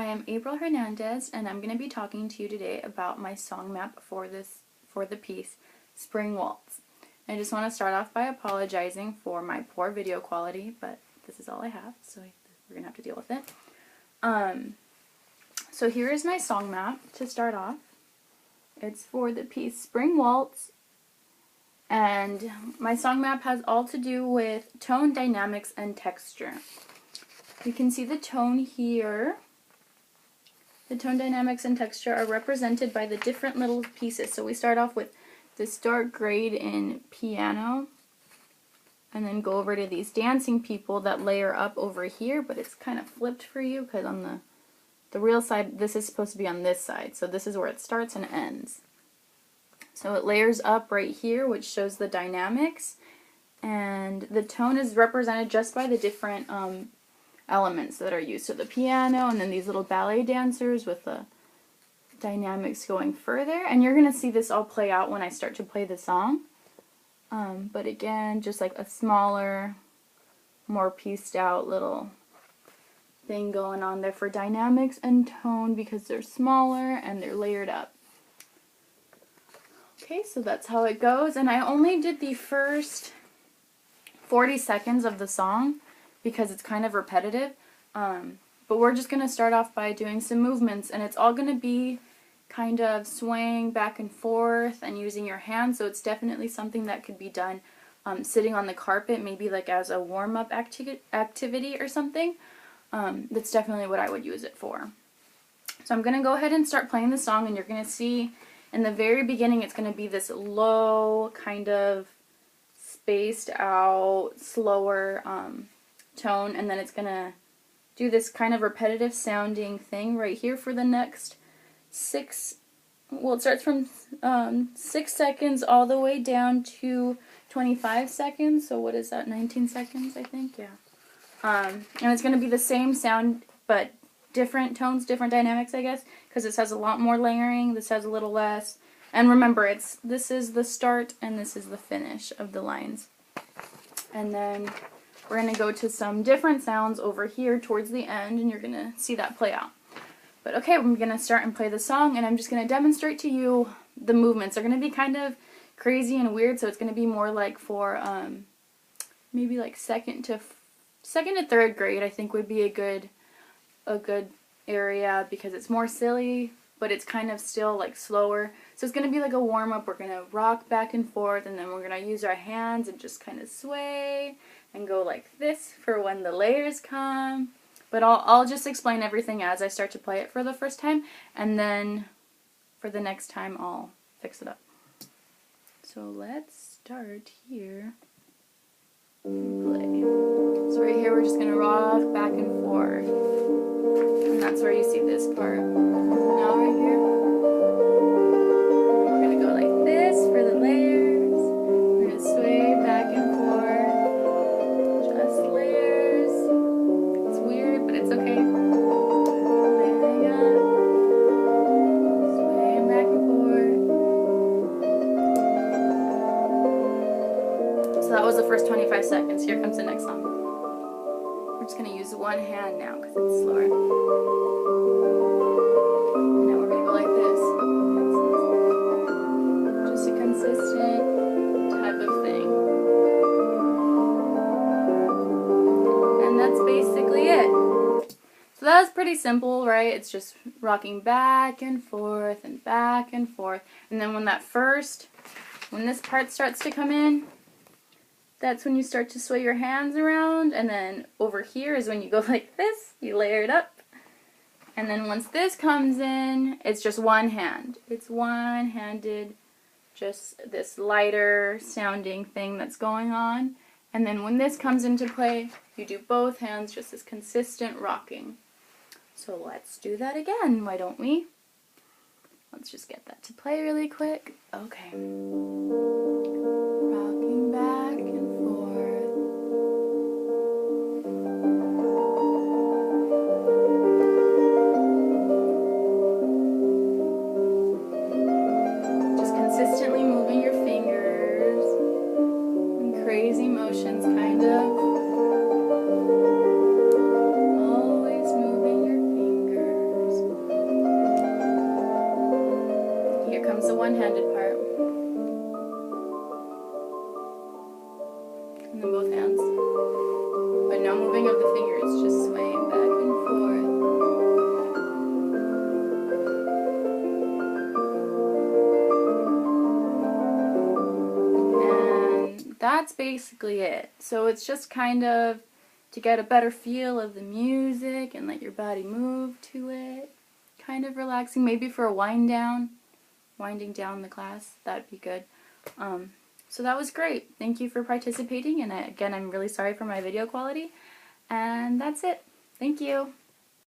am April Hernandez, and I'm going to be talking to you today about my song map for the piece Spring Waltz. I just want to start off by apologizing for my poor video quality, but this is all I have, so we're going to have to deal with it. So here is my song map to start off. It's for the piece Spring Waltz, and my song map has all to do with tone, dynamics, and texture. You can see the tone here. The tone, dynamics, and texture are represented by the different little pieces. So we start off with this dark grade in piano, and then go over to these dancing people that layer up over here, but it's kind of flipped for you because on the real side, this is supposed to be on this side. So this is where it starts and ends. So it layers up right here, which shows the dynamics, and the tone is represented just by the different elements that are used. So the piano, and then these little ballet dancers with the dynamics going further. And you're going to see this all play out when I start to play the song. But again, just like a smaller, more pieced out little thing going on there for dynamics and tone because they're smaller and they're layered up. Okay, so that's how it goes. And I only did the first 40 seconds of the song because it's kind of repetitive, but we're just going to start off by doing some movements, and it's all going to be kind of swaying back and forth and using your hands, so it's definitely something that could be done sitting on the carpet, maybe like as a warm-up activity or something. That's definitely what I would use it for. So I'm going to go ahead and start playing the song, and you're going to see in the very beginning it's going to be this low, kind of spaced out, slower tone, and then it's going to do this kind of repetitive sounding thing right here for the next it starts from 6 seconds all the way down to 25 seconds, so what is that, 19 seconds I think, yeah. And it's going to be the same sound but different tones, different dynamics I guess, because this has a lot more layering, this has a little less, and remember this is the start and this is the finish of the lines. And then we're going to go to some different sounds over here towards the end, and you're going to see that play out. But okay, I'm going to start and play the song, and I'm just going to demonstrate to you the movements. They're going to be kind of crazy and weird, so it's going to be more like for maybe like second to third grade, I think would be a good area because it's more silly, but it's kind of still like slower. So it's going to be like a warm-up. We're going to rock back and forth, and then we're going to use our hands and just kind of sway and go like this for when the layers come. But I'll just explain everything as I start to play it for the first time, and then for the next time I'll fix it up. So let's start here and play. So right here we're just going to rock back and forth, and that's where you see this part. Now right here, we're going to go like this for the layers. We're going to sway back and forth, just layers. It's weird, but it's okay. Layering up, swaying back and forth. So that was the first 25 seconds. Here comes the next song. We're just going to use one hand now because it's slower. And now we're going to go like this. Just a consistent type of thing. And that's basically it. So that was pretty simple, right? It's just rocking back and forth and back and forth. And then when this part starts to come in, that's when you start to sway your hands around, and then over here is when you go like this, you layer it up. And then once this comes in, it's just one hand. It's one-handed, just this lighter sounding thing that's going on. And then when this comes into play, you do both hands, just this consistent rocking. So let's do that again, why don't we? Let's just get that to play really quick. Okay. Rocking back and forth. Just consistently moving your fingers in crazy motions, kind of. Always moving your fingers. comes the one-handed part. And then both hands. But no moving of the fingers, just swaying back and forth. And that's basically it. So it's just kind of to get a better feel of the music and let your body move to it. Kind of relaxing, maybe for a winding down the class, that'd be good. So that was great. Thank you for participating, and again, I'm really sorry for my video quality, and that's it. Thank you.